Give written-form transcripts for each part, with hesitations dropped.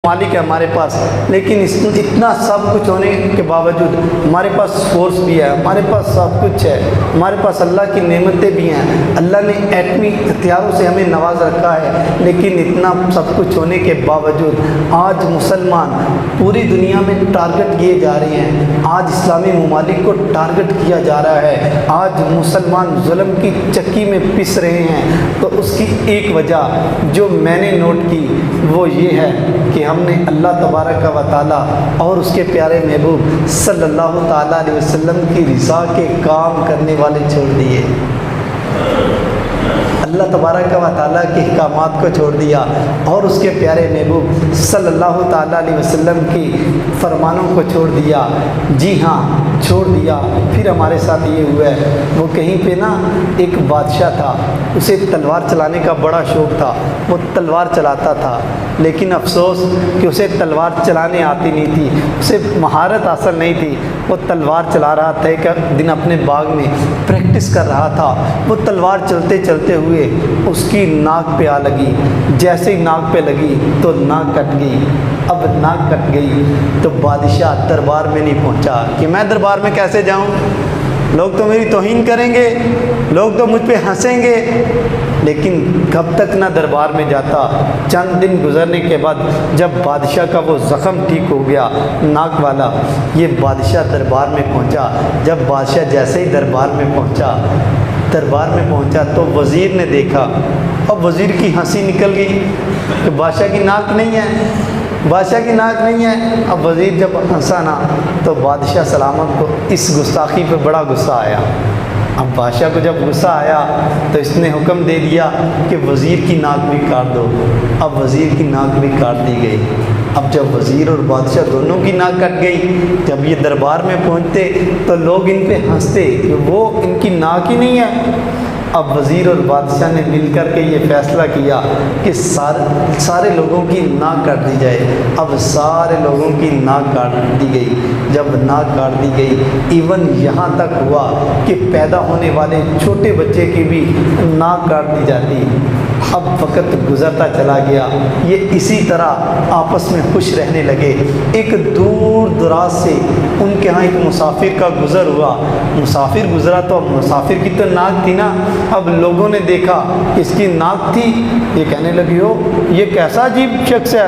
مالک ہے ہمارے پاس، لیکن اتنا سب کچھ ہونے کے باوجود ہمارے پاس فورس بھی ہے، ہمارے پاس سب کچھ ہے، ہمارے پاس اللہ کی نعمتیں بھی ہیں، اللہ نے ایٹمی ہتھیاروں سے ہمیں نواز رکھا ہے، لیکن اتنا سب کچھ ہونے کے باوجود آج مسلمان پوری دنیا میں ٹارگٹ کیے جا رہے ہیں، آج اسلامی ممالک کو ٹارگٹ کیا جا رہا ہے، آج مسلمان ظلم کی چکی میں پس رہے ہیں۔ تو اس کی ایک وجہ جو میں نے نوٹ کی وہ یہ ہے کہ ہم نے اللہ تبارک و تعالیٰ اور اس کے پیارے محبوب صلی اللہ تعالیٰ علیہ وسلم کی رضا کے کام کرنے والے چھوڑ دیے، اللہ تبارک و تعالیٰ کے احکامات کو چھوڑ دیا اور اس کے پیارے محبوب صلی اللہ تعالیٰ علیہ وسلم کی فرمانوں کو چھوڑ دیا۔ جی ہاں، چھوڑ دیا۔ پھر ہمارے ساتھ یہ ہوا ہے، وہ کہیں پہ نا ایک بادشاہ تھا، اسے تلوار چلانے کا بڑا شوق تھا، وہ تلوار چلاتا تھا، لیکن افسوس کہ اسے تلوار چلانے آتی نہیں تھی، اسے مہارت حاصل نہیں تھی۔ وہ تلوار چلا رہا تھا، ایک دن اپنے باغ میں پریکٹس کر رہا تھا، وہ تلوار چلتے چلتے ہوئے اس کی ناک پہ آ لگی، جیسے ہی ناک پہ لگی تو ناک کٹ گئی۔ اب ناک کٹ گئی تو بادشاہ دربار میں نہیں پہنچا کہ میں دربار میں کیسے جاؤں، لوگ تو میری توہین کریں گے، لوگ تو مجھ پہ ہنسیں گے، لیکن کب تک نہ دربار میں جاتا۔ چند دن گزرنے کے بعد جب بادشاہ کا وہ زخم ٹھیک ہو گیا ناک والا، یہ بادشاہ دربار میں پہنچا۔ جب بادشاہ جیسے ہی دربار میں پہنچا تو وزیر نے دیکھا، اب وزیر کی ہنسی نکل گئی کہ بادشاہ کی ناک نہیں ہے۔ اب وزیر جب ہنسا نا تو بادشاہ سلامت کو اس گستاخی پہ بڑا غصہ آیا۔ اب بادشاہ کو جب غصہ آیا تو اس نے حکم دے دیا کہ وزیر کی ناک بھی کاٹ دو۔ اب وزیر کی ناک بھی کاٹ دی گئی۔ اب جب وزیر اور بادشاہ دونوں کی ناک کٹ گئی، جب یہ دربار میں پہنچتے تو لوگ ان پہ ہنستے کہ وہ ان کی ناک ہی نہیں ہے۔ اب وزیر اور بادشاہ نے مل کر کے یہ فیصلہ کیا کہ سارے لوگوں کی ناک کاٹ دی جائے۔ اب سارے لوگوں کی ناک کاٹ دی گئی۔ جب ناک کاٹ دی گئی، ایون یہاں تک ہوا کہ پیدا ہونے والے چھوٹے بچے کی بھی ناک کاٹ دی جاتی۔ اب وقت گزرتا چلا گیا، یہ اسی طرح آپس میں خوش رہنے لگے۔ ایک دور دراز سے ان کے ہاں ایک مسافر کا گزر ہوا، مسافر گزرا تو مسافر کی تو ناک تھی نا، اب لوگوں نے دیکھا اس کی ناک تھی، یہ کہنے لگی ہو یہ کیسا عجیب شخص ہے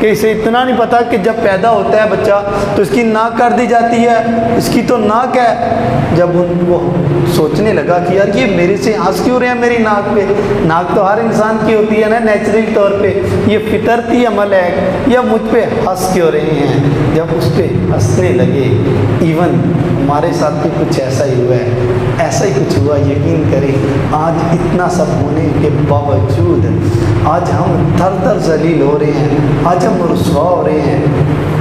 کہ اسے اتنا نہیں پتا کہ جب پیدا ہوتا ہے بچہ تو اس کی ناک کاٹ دی جاتی ہے، اس کی تو ناک ہے۔ جب وہ سوچنے لگا کہ یار یہ میرے سے ہنس کیوں رہے ہیں میری ناک پہ، ناک تو ہر انسان کی ہوتی ہے نا نیچرل طور پہ، یہ فطرتی عمل ہے، یا مجھ پہ ہنس کیوں رہے ہیں۔ جب اس پہ ہنسنے لگے، ایون ہمارے ساتھ بھی کچھ ایسا ہی ہوا ہے، ایسا ہی کچھ ہوا۔ یقین کریں آج اتنا سب ہونے کے باوجود آج ہم تھر تھر ذلیل ہو رہے ہیں، آج ہم رسوا ہو رہے ہیں۔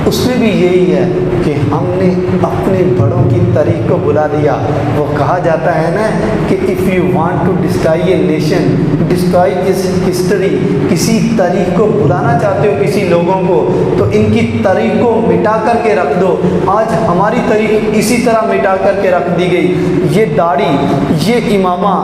اس میں بھی یہی ہے کہ ہم نے اپنے بڑوں کی تاریخ کو بلا دیا۔ وہ کہا جاتا ہے نا کہ if you want to destroy a nation, destroy its history، کسی تاریخ کو بلانا چاہتے ہو کسی لوگوں کو تو ان کی تاریخ کو مٹا کر کے رکھ دو۔ آج ہماری تاریخ اسی طرح مٹا کر کے رکھ دی گئی۔ یہ داڑھی، یہ امامہ،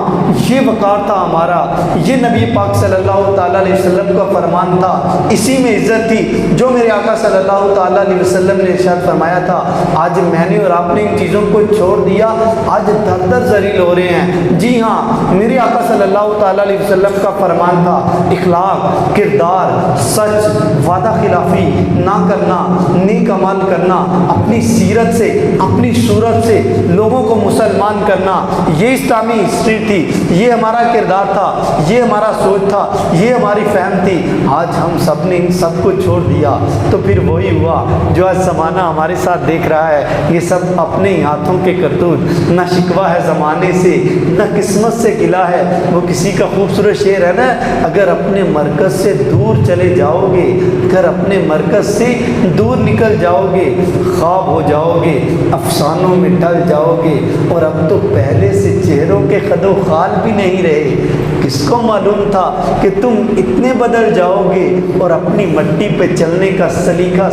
یہ وقار تھا ہمارا، یہ نبی پاک صلی اللہ تعالیٰ علیہ وسلم کا فرمان تھا، اسی میں عزت تھی جو میرے آقا صلی اللہ تعالیٰ علیہ وسلم نے ارشاد فرمایا تھا۔ آج میں نے اور آپ نے ان چیزوں کو چھوڑ دیا، آج در در ذلیل ہو رہے ہیں۔ جی ہاں، میرے آقا صلی اللہ تعالیٰ علیہ وسلم کا فرمان تھا اخلاق، کردار، سچ، وعدہ خلافی نہ کرنا، نیک عمل کرنا، اپنی سیرت سے اپنی صورت سے لوگوں کو مسلمان کرنا، یہ اسلامی ہسٹری تھی، یہ ہمارا کردار تھا، یہ ہمارا سوچ تھا، یہ ہماری فہم تھی۔ آج ہم سب نے ان سب کو چھوڑ دیا تو پھر وہی ہوا جو آج زمانہ ہمارے ساتھ دیکھ رہا ہے۔ یہ سب اپنے ہی ہاتھوں کے کرتوت، نہ شکوہ ہے زمانے سے نہ قسمت سے گلا ہے۔ وہ کسی کا خوبصورت شعر ہے نا، اگر اپنے مرکز سے دور چلے جاؤ گے، اگر اپنے مرکز سے دور نکل جاؤ گے، خواب ہو جاؤ گے، افسانوں میں ڈل جاؤ گے، اور اب تو پہلے سے چہروں کے خد و خال بھی نہیں رہے۔ کس کو معلوم تھا کہ تم اتنے بدل جاؤ گے اور اپنی مٹی پہ چلنے کا سلیقہ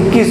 21